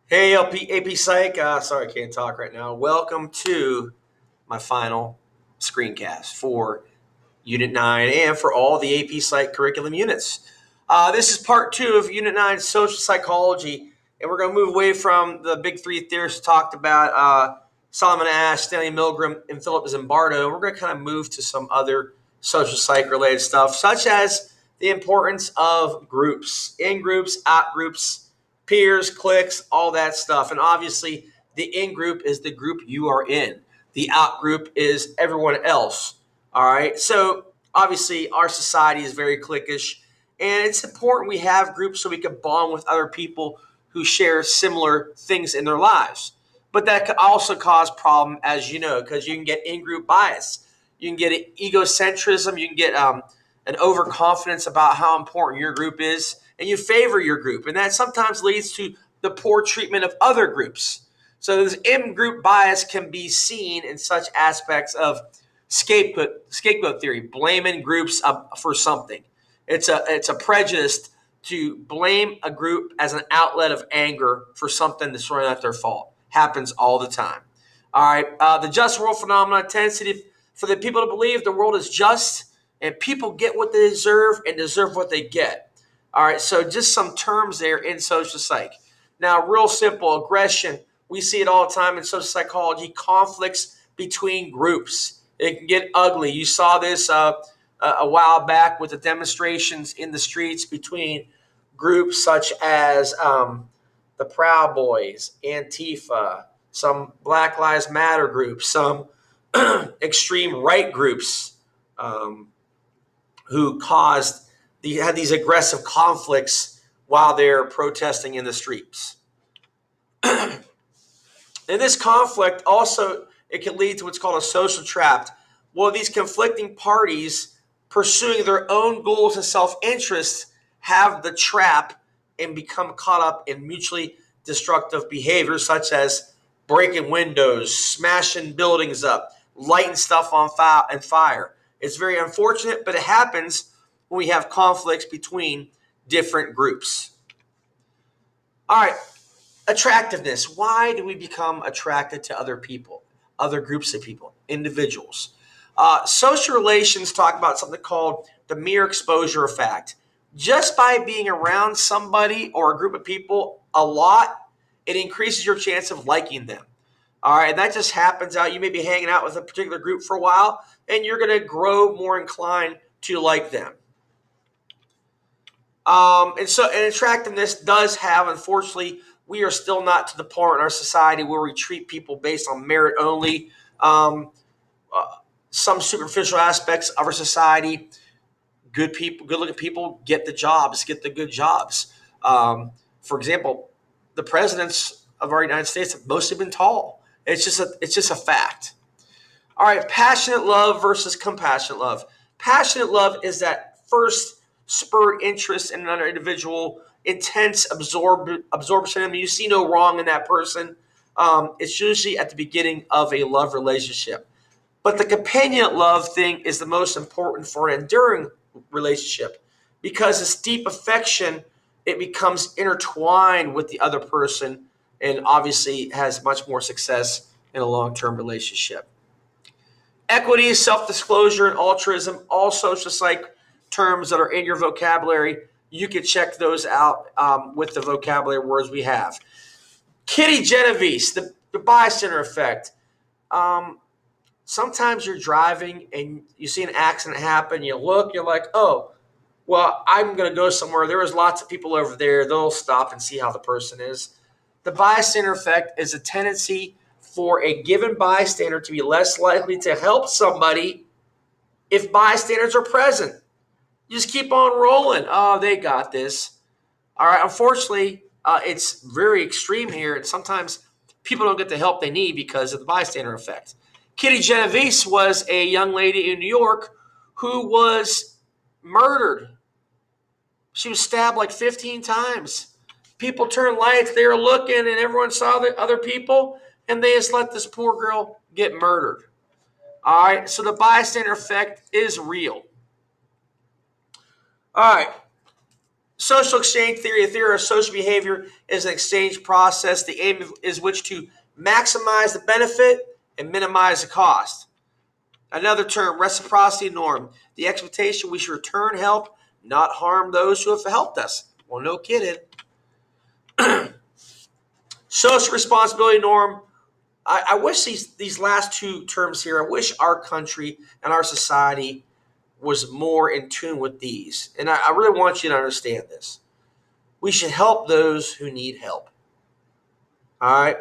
Hey, AP Psych. Sorry, I can't talk right now. Welcome to my final screencast for Unit 9 and for all the AP Psych curriculum units. This is part 2 of Unit 9 Social Psychology, and we're going to move away from the big three theorists talked about Solomon Asch, Stanley Milgram, and Philip Zimbardo. And we're going to kind of move to some other social psych related stuff, such as the importance of groups, in groups, out groups, peers, cliques, all that stuff. And obviously, the in group is the group you are in. The out group is everyone else. All right. So obviously, our society is very cliquish, and it's important we have groups so we can bond with other people who share similar things in their lives. But that could also cause problem, as you know, because you can get in-group bias. You can get egocentrism. You can get an overconfidence about how important your group is, and you favor your group. And that sometimes leads to the poor treatment of other groups. So this in-group bias can be seen in such aspects of scapegoat theory, blaming groups for something. It's a prejudice to blame a group as an outlet of anger for something that's really not their fault. Happens all the time. All right, the just world phenomenon tendency for the people to believe the world is just and people get what they deserve and deserve what they get. All right, so just some terms there in social psych. Now, real simple aggression. We see it all the time in social psychology. Conflicts between groups. It can get ugly. You saw this a while back with the demonstrations in the streets between groups such as the Proud Boys, Antifa, some Black Lives Matter groups, some extreme right groups who had these aggressive conflicts while they're protesting in the streets. And this conflict also, it can lead to what's called a social trap. Well, these conflicting parties pursuing their own goals and self-interest have the trap and become caught up in mutually destructive behaviors such as breaking windows, smashing buildings up, lighting stuff on fire. It's very unfortunate, but it happens when we have conflicts between different groups. All right, attractiveness. Why do we become attracted to other people, other groups of people, individuals? Social relations talk about something called the mere exposure effect. Just by being around somebody or a group of people a lot, it increases your chance of liking them. All right, and that just happens out. You may be hanging out with a particular group for a while, and you're going to grow more inclined to like them. And attractiveness does have, unfortunately, we are still not to the point in our society where we treat people based on merit only. Some superficial aspects of our society, good people, good-looking people get the jobs, get the good jobs. For example, the presidents of our United States have mostly been tall. It's just a fact. All right, passionate love versus compassionate love. Passionate love is that first spurred interest in another individual, intense absorption. I mean, you see no wrong in that person. It's usually at the beginning of a love relationship. But the companionate love thing is the most important for an enduring relationship because this deep affection, it becomes intertwined with the other person and obviously has much more success in a long-term relationship. Equity, self-disclosure, and altruism, all social psych terms that are in your vocabulary. You can check those out with the vocabulary words we have. Kitty Genovese, the bystander effect. Sometimes you're driving and you see an accident happen. You look, you're like, oh, well, I'm going to go somewhere. There is lots of people over there. They'll stop and see how the person is. The bystander effect is a tendency for a given bystander to be less likely to help somebody if bystanders are present. You just keep on rolling. Oh, they got this. All right. Unfortunately, it's very extreme here, and sometimes people don't get the help they need because of the bystander effect. Kitty Genovese was a young lady in New York who was murdered. She was stabbed like 15 times. People turned lights. They were looking, and everyone saw the other people, and they just let this poor girl get murdered. All right. So the bystander effect is real. All right. Social exchange theory, a theory of social behavior, is an exchange process. The aim is which to maximize the benefit and minimize the cost. Another term, reciprocity norm, the expectation we should return help, not harm those who have helped us. Well, no kidding. Social responsibility norm. I wish these last two terms here, I wish our country and our society was more in tune with these. And I really want you to understand this. We should help those who need help. All right?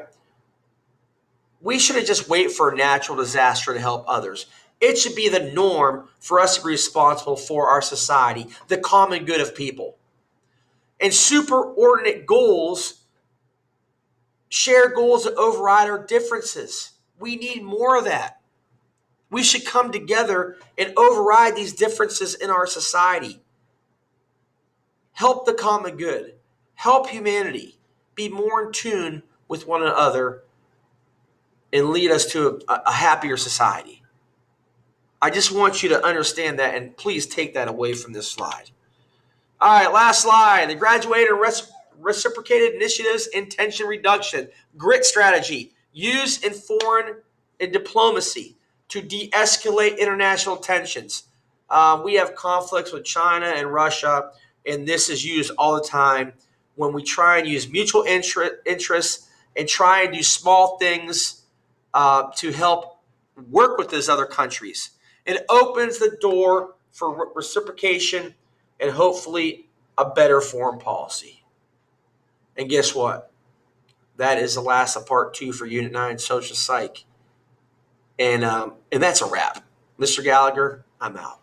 We shouldn't just wait for a natural disaster to help others. It should be the norm for us to be responsible for our society, the common good of people. And superordinate goals, shared goals that override our differences. We need more of that. We should come together and override these differences in our society. Help the common good. Help humanity. Be more in tune with one another and lead us to a happier society. I just want you to understand that, and please take that away from this slide. All right, last slide. The graduated and reciprocated initiatives in tension reduction. GRIT strategy, used in foreign and diplomacy to de-escalate international tensions. We have conflicts with China and Russia, and this is used all the time when we try and use mutual interests and try and do small things to help work with those other countries. It opens the door for reciprocation and hopefully a better foreign policy. And guess what? That is the last of part 2 for Unit 9 Social Psych. And that's a wrap. Mr. Gallagher, I'm out.